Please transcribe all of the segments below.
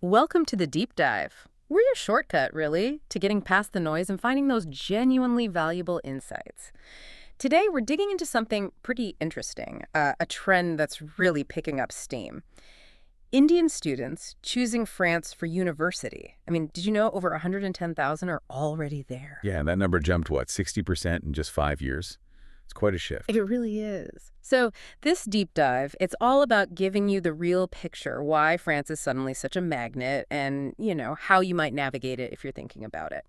Welcome to the deep dive. We're your shortcut, really, to getting past the noise and finding those genuinely valuable insights. Today, we're digging into something pretty interesting, a trend that's really picking up steam. Indian students choosing France for university. I mean, did you know over 110,000 are already there? Yeah, and that number jumped, what, 60% in just 5 years? It's quite a shift. It really is. So this deep dive, it's all about giving you the real picture, why France is suddenly such a magnet and, how you might navigate it if you're thinking about it.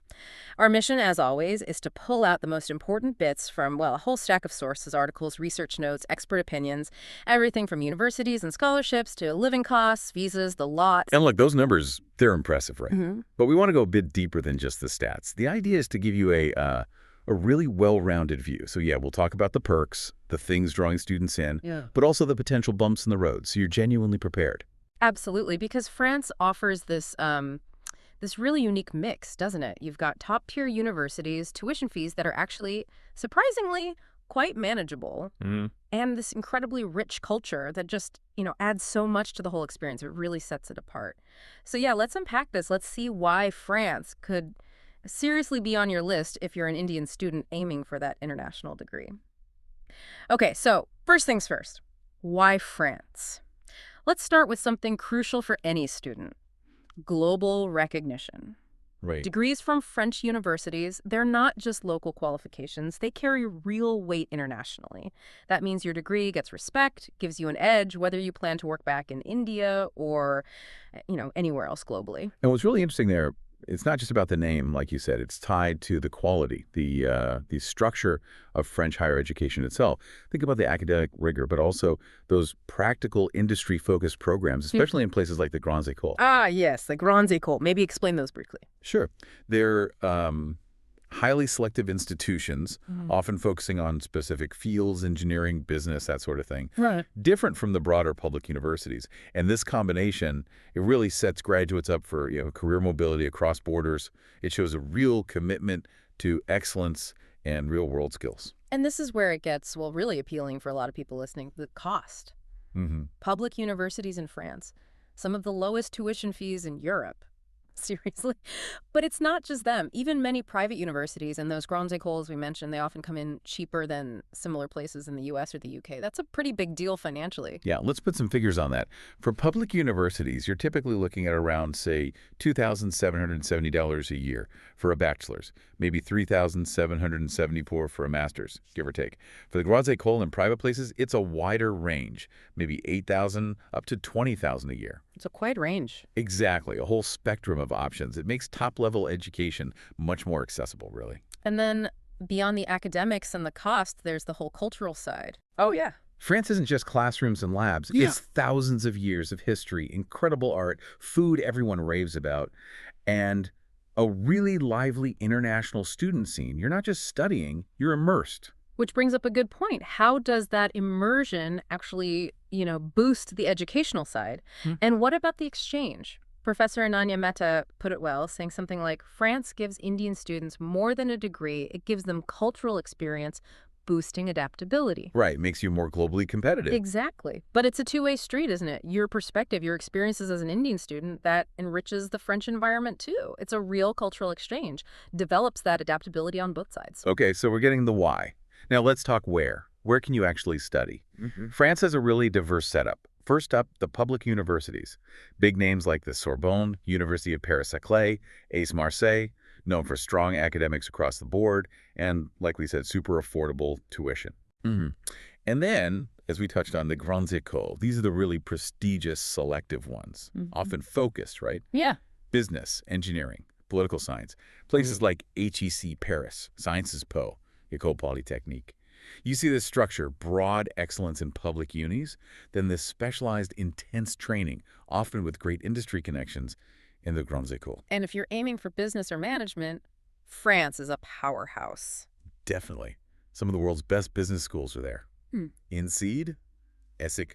Our mission, as always, is to pull out the most important bits from, well, a whole stack of sources, articles, research notes, expert opinions, everything from universities and scholarships to living costs, visas, the lot. And look, those numbers, they're impressive, right? Mhm. But we want to go a bit deeper than just the stats. The idea is to give you a really well-rounded view. So yeah, we'll talk about the perks, the things drawing students in, Yeah. but also the potential bumps in the road, so you're genuinely prepared. Absolutely, because France offers this really unique mix, doesn't it? You've got top-tier universities, tuition fees that are actually, surprisingly, quite manageable, and this incredibly rich culture that just, adds so much to the whole experience. It really sets it apart. So yeah, let's unpack this. Let's see why France could seriously be on your list if you're an Indian student aiming for that international degree. Okay, so first things first. Why France? Let's start with something crucial for any student: global recognition. Right. Degrees from French universities, they're not just local qualifications, they carry real weight internationally. That means your degree gets respect, gives you an edge, whether you plan to work back in India or, anywhere else globally. And what's really interesting there, it's not just about the name, like you said. It's tied to the quality, the structure of French higher education itself. Think about the academic rigor, but also those practical industry-focused programs, especially in places like the Grandes Écoles. Ah, yes, the Grandes Écoles. Maybe explain those briefly. Sure. They're highly selective institutions, often focusing on specific fields, engineering, business, that sort of thing. Right. Different from the broader public universities. And this combination, it really sets graduates up for career mobility across borders. It shows a real commitment to excellence and real-world skills. And this is where it gets, well, really appealing for a lot of people listening: the cost. Public universities in France, some of the lowest tuition fees in Europe. Seriously. But it's not just them. Even many private universities and those grandes écoles we mentioned, they often come in cheaper than similar places in the US or the UK. That's a pretty big deal financially. Yeah, let's put some figures on that. For public universities, you're typically looking at around, say, $2,770 a year for a bachelor's, maybe $3,774 for a master's, give or take. For the Grandes Écoles and private places, it's a wider range, maybe $8,000 up to $20,000 a year. It's a quite range. Exactly, a whole spectrum of options. It makes top-level education much more accessible, really. And then beyond the academics and the cost, there's the whole cultural side. Oh, yeah. France isn't just classrooms and labs. Yeah. It's thousands of years of history, incredible art, food everyone raves about, and a really lively international student scene. You're not just studying, you're immersed. Which brings up a good point. How does that immersion actually, boost the educational side? And what about the exchange? Professor Ananya Mehta put it well, saying something like, France gives Indian students more than a degree. It gives them cultural experience, boosting adaptability. Right, makes you more globally competitive. Exactly. But it's a two-way street, isn't it? Your perspective, your experiences as an Indian student, that enriches the French environment too. It's a real cultural exchange, develops that adaptability on both sides. Okay, so we're getting the why. Now let's talk where. Where can you actually study? France has a really diverse setup. First up, the public universities. Big names like the Sorbonne, University of Paris-Saclay, Aix-Marseille, known for strong academics across the board, and, like we said, super affordable tuition. And then, as we touched on, the Grandes Écoles. These are the really prestigious, selective ones, often focused, right? Yeah. Business, engineering, political science. Places like HEC Paris, Sciences Po, École Polytechnique. You see this structure: broad excellence in public unis, then this specialized, intense training, often with great industry connections, in the Grandes Écoles. And if you're aiming for business or management, France is a powerhouse. Definitely. Some of the world's best business schools are there. INSEAD, ESSEC,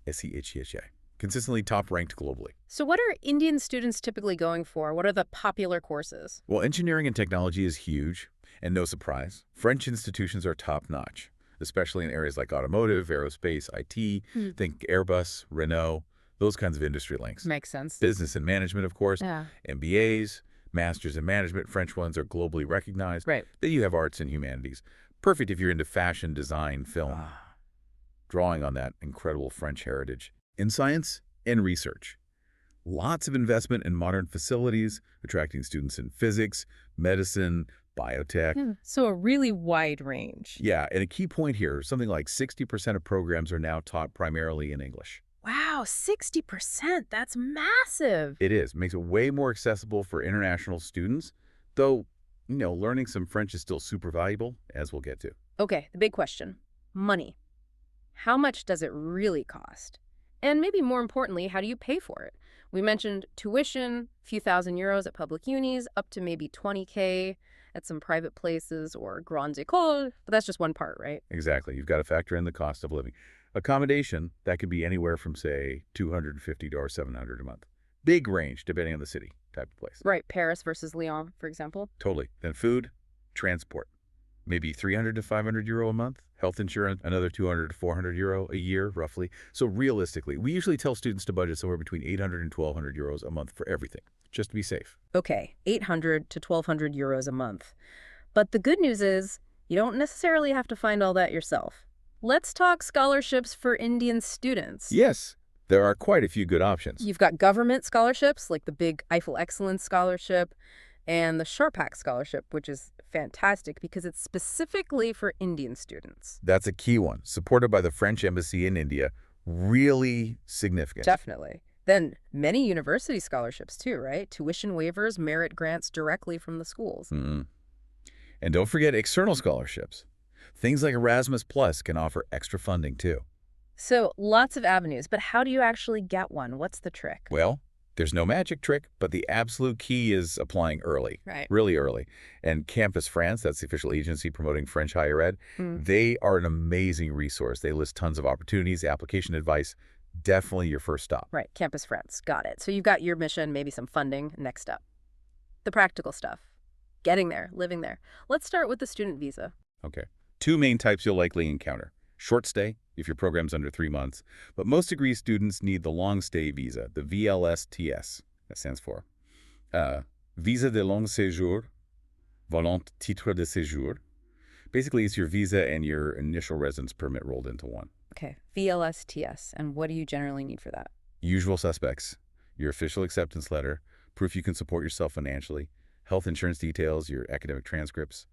SEHEHA. Consistently top-ranked globally. So what are Indian students typically going for? What are the popular courses? Well, engineering and technology is huge, and no surprise, French institutions are top-notch, especially in areas like automotive, aerospace, IT. Think Airbus, Renault. those kinds of industry links. Makes sense. Business and management, of course, Yeah. MBAs, masters in management, French ones are globally recognized. Right. Then you have arts and humanities. Perfect if you're into fashion, design, film. Drawing on that incredible French heritage. In science and research. Lots of investment in modern facilities, attracting students in physics, medicine, biotech. Yeah. So a really wide range. Yeah, and a key point here, something like 60% of programs are now taught primarily in English. Wow, 60%. That's massive. It is. Makes it way more accessible for international students, though, learning some French is still super valuable, as we'll get to. Okay, the big question. Money. How much does it really cost? And maybe more importantly, how do you pay for it? We mentioned tuition, a few thousand euros at public unis, up to maybe 20K at some private places or grandes écoles, but that's just one part, right? Exactly. You've got to factor in the cost of living. Accommodation, that could be anywhere from, say, $250 to $700 a month. Big range, depending on the city type of place. Right, Paris versus Lyon, for example. Totally. Then food, transport. Maybe 300 to 500 euro a month. Health insurance, another 200 to 400 euro a year, roughly. So realistically, we usually tell students to budget somewhere between 800 and 1,200 euros a month for everything, just to be safe. Okay, 800 to 1,200 euros a month. But the good news is you don't necessarily have to find all that yourself. Let's talk scholarships for Indian students. Yes, there are quite a few good options. You've got government scholarships, like the big Eiffel Excellence Scholarship, and the Sharpak Scholarship, which is fantastic because it's specifically for Indian students. That's a key one, supported by the French Embassy in India. Really significant. Definitely. Then many university scholarships too, right? Tuition waivers, merit grants directly from the schools. And don't forget external scholarships. Things like Erasmus Plus can offer extra funding too. So lots of avenues, but how do you actually get one? What's the trick? Well, there's no magic trick, but the absolute key is applying early. Right. Really early. And Campus France, that's the official agency promoting French higher ed, they are an amazing resource. They list tons of opportunities, application advice. Definitely your first stop. Right, Campus France. Got it. So you've got your mission, maybe some funding. Next up, the practical stuff. Getting there, living there. Let's start with the student visa. Okay. Two main types you'll likely encounter. Short stay, if your program's under 3 months, but most degree students need the long stay visa, the VLSTS. That stands for Visa de Long Séjour, Volant Titre de Séjour. Basically, it's your visa and your initial residence permit rolled into one. Okay, VLSTS. And what do you generally need for that? Usual suspects, your official acceptance letter, proof you can support yourself financially, health insurance details, your academic transcripts.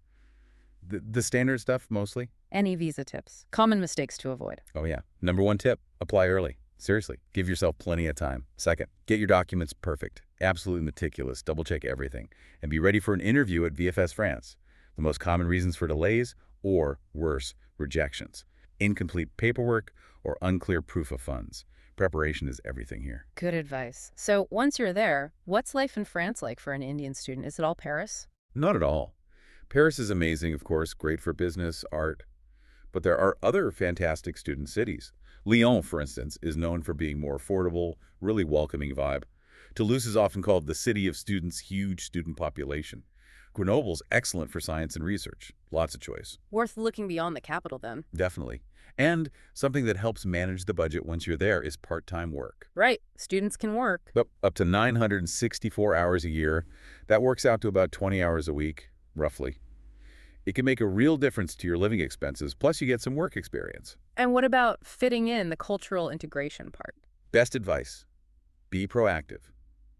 The standard stuff, mostly. Any visa tips? Common mistakes to avoid. Oh, yeah. Number one tip, apply early. Seriously, give yourself plenty of time. Second, get your documents perfect. Absolutely meticulous. Double-check everything. And be ready for an interview at VFS France. The most common reasons for delays, or worse, rejections. Incomplete paperwork or unclear proof of funds. Preparation is everything here. Good advice. So once you're there, what's life in France like for an Indian student? Is it all Paris? Not at all. Paris is amazing, of course, great for business, art. But there are other fantastic student cities. Lyon, for instance, is known for being more affordable, really welcoming vibe. Toulouse is often called the city of students, huge student population. Grenoble's excellent for science and research. Lots of choice. Worth looking beyond the capital then. Definitely. And something that helps manage the budget once you're there is part-time work. Right. Students can work. Up to 964 hours a year. That works out to about 20 hours a week, roughly. It can make a real difference to your living expenses, plus you get some work experience. And what about fitting in the cultural integration part? Best advice, be proactive.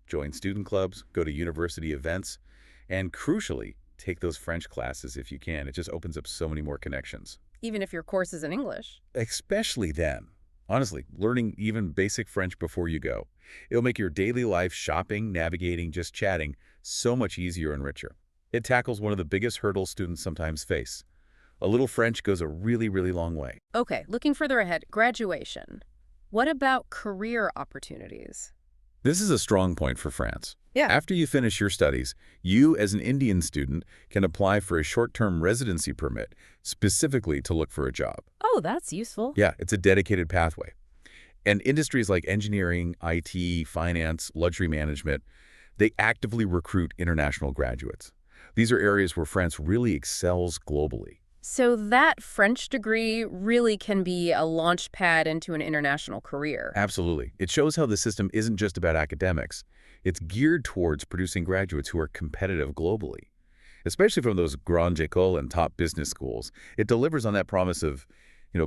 Join student clubs, go to university events, and crucially, take those French classes if you can. It just opens up so many more connections. Even if your course is in English. Especially then. Honestly, learning even basic French before you go. It'll make your daily life, shopping, navigating, just chatting, so much easier and richer. It tackles one of the biggest hurdles students sometimes face. A little French goes a really, really long way. Okay, looking further ahead, graduation. What about career opportunities? This is a strong point for France. Yeah. After you finish your studies, you as an Indian student can apply for a short-term residency permit, specifically to look for a job. Oh, that's useful. Yeah, it's a dedicated pathway. And industries like engineering, IT, finance, luxury management, they actively recruit international graduates. These are areas where France really excels globally. So that French degree really can be a launch pad into an international career. Absolutely. It shows how the system isn't just about academics. It's geared towards producing graduates who are competitive globally. Especially from those grandes écoles and top business schools, it delivers on that promise of,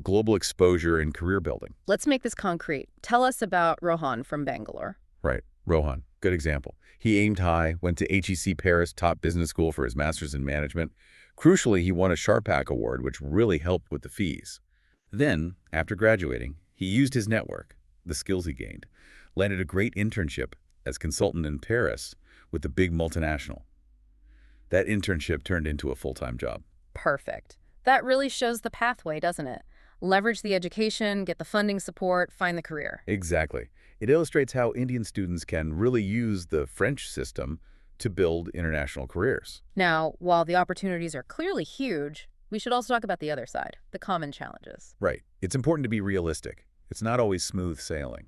global exposure and career building. Let's make this concrete. Tell us about Rohan from Bangalore. Right. Rohan, good example. He aimed high, went to HEC Paris top business school for his master's in management. Crucially, he won a Sharpak Award, which really helped with the fees. Then, after graduating, he used his network, the skills he gained, landed a great internship as consultant in Paris with the big multinational. That internship turned into a full-time job. Perfect. That really shows the pathway, doesn't it? Leverage the education, get the funding support, find the career. Exactly. It illustrates how Indian students can really use the French system to build international careers. Now, while the opportunities are clearly huge, we should also talk about the other side, the common challenges. Right. It's important to be realistic. It's not always smooth sailing.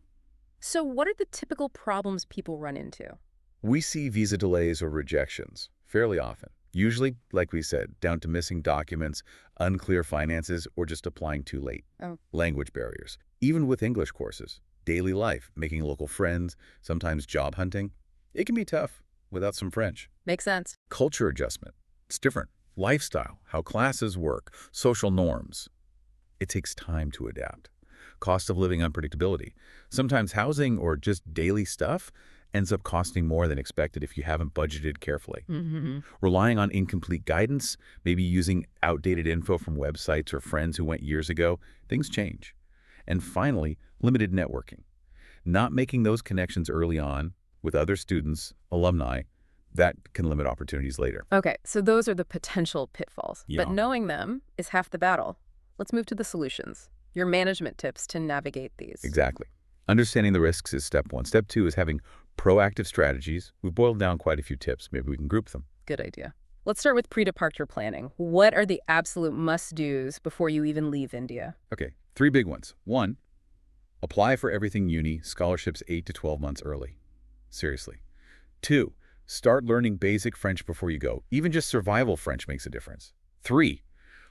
So what are the typical problems people run into? We see visa delays or rejections fairly often. Usually, like we said, down to missing documents, unclear finances, or just applying too late. Oh. Language barriers. Even with English courses, daily life, making local friends, sometimes job hunting, it can be tough without some French. Makes sense. Culture adjustment. It's different. Lifestyle, how classes work, social norms. It takes time to adapt. Cost of living unpredictability. Sometimes housing or just daily stuff ends up costing more than expected if you haven't budgeted carefully. Mm-hmm. Relying on incomplete guidance, maybe using outdated info from websites or friends who went years ago, things change. And finally, limited networking. Not making those connections early on with other students, alumni, that can limit opportunities later. Okay, so those are the potential pitfalls. Yeah. But knowing them is half the battle. Let's move to the solutions. Your management tips to navigate these. Exactly. Understanding the risks is step one. Step two is having proactive strategies. We've boiled down quite a few tips. Maybe we can group them. Good idea. Let's start with pre-departure planning. What are the absolute must-dos before you even leave India? Okay, 3 big ones. 1, apply for everything uni, scholarships 8 to 12 months early. Seriously. 2, start learning basic French before you go. Even just survival French makes a difference. 3,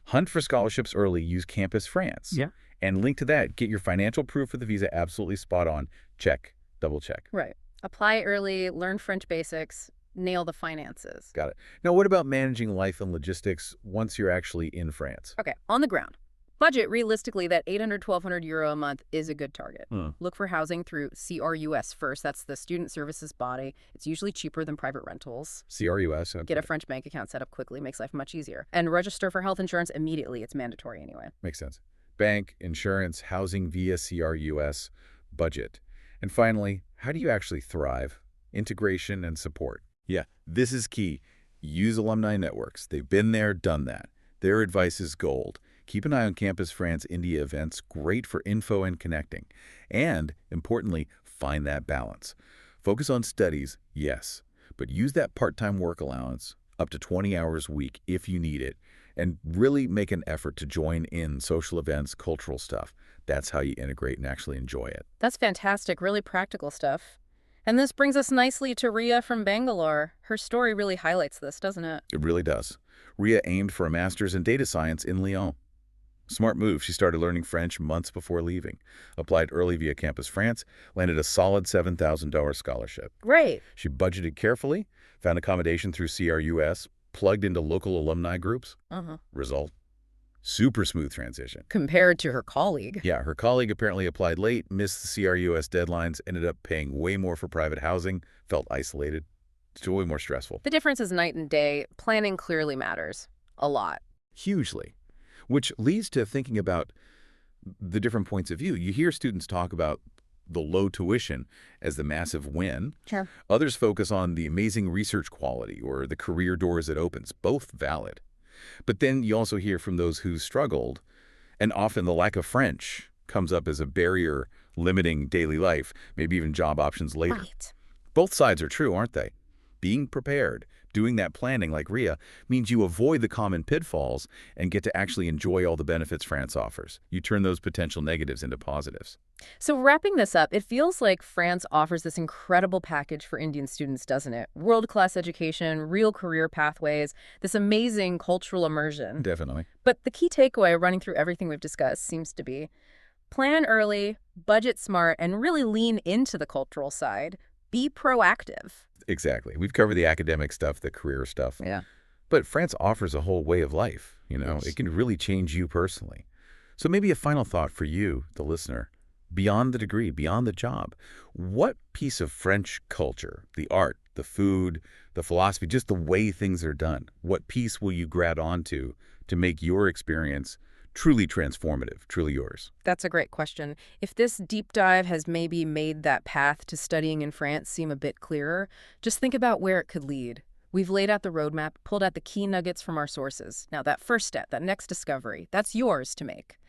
hunt for scholarships early, use Campus France. Yeah. And link to that, get your financial proof for the visa absolutely spot on. Check, double check. Right. Apply early, learn French basics, nail the finances. Got it. Now, what about managing life and logistics once you're actually in France? Okay, on the ground. Budget, realistically, that 800, 1,200 euro a month is a good target. Look for housing through CRUS first. That's the Student Services Body. It's usually cheaper than private rentals. CRUS? Okay. Get a French bank account set up quickly. Makes life much easier. And register for health insurance immediately. It's mandatory anyway. Makes sense. Bank, insurance, housing via CRUS, budget. And finally, how do you actually thrive? Integration and support. Yeah, this is key. Use alumni networks. They've been there, done that. Their advice is gold. Keep an eye on Campus France India events, great for info and connecting. And, importantly, find that balance. Focus on studies, yes, but use that part-time work allowance, up to 20 hours a week if you need it, and really make an effort to join in social events, cultural stuff. That's how you integrate and actually enjoy it. That's fantastic, really practical stuff. And this brings us nicely to Ria from Bangalore. Her story really highlights this, doesn't it? It really does. Ria aimed for a master's in data science in Lyon. Smart move. She started learning French months before leaving. Applied early via Campus France, landed a solid $7,000 scholarship. Great. She budgeted carefully, found accommodation through CRUS, plugged into local alumni groups. Result? Super smooth transition. Compared to her colleague. Yeah, her colleague apparently applied late, missed the CRUS deadlines, ended up paying way more for private housing, felt isolated. It's way more stressful. The difference is night and day. Planning clearly matters. A lot. Hugely. Which leads to thinking about the different points of view. You hear students talk about the low tuition as the massive win. Sure. Others focus on the amazing research quality or the career doors it opens, both valid. But then you also hear from those who struggled, and often the lack of French comes up as a barrier limiting daily life, maybe even job options later. Right. Both sides are true, aren't they? being prepared, doing that planning like Ria, means you avoid the common pitfalls and get to actually enjoy all the benefits France offers. You turn those potential negatives into positives. So wrapping this up, it feels like France offers this incredible package for Indian students, doesn't it? World-class education, real career pathways, this amazing cultural immersion. Definitely. But the key takeaway running through everything we've discussed seems to be plan early, budget smart, and really lean into the cultural side. Be proactive. Exactly. We've covered the academic stuff, the career stuff. Yeah. But France offers a whole way of life, you know. Yes. It can really change you personally. So maybe a final thought for you, the listener. Beyond the degree, beyond the job, what piece of French culture, the art, the food, the philosophy, just the way things are done, what piece will you grab onto to make your experience truly transformative, truly yours? That's a great question. If this deep dive has maybe made that path to studying in France seem a bit clearer, just think about where it could lead. We've laid out the roadmap, pulled out the key nuggets from our sources. Now, that first step, that next discovery, that's yours to make.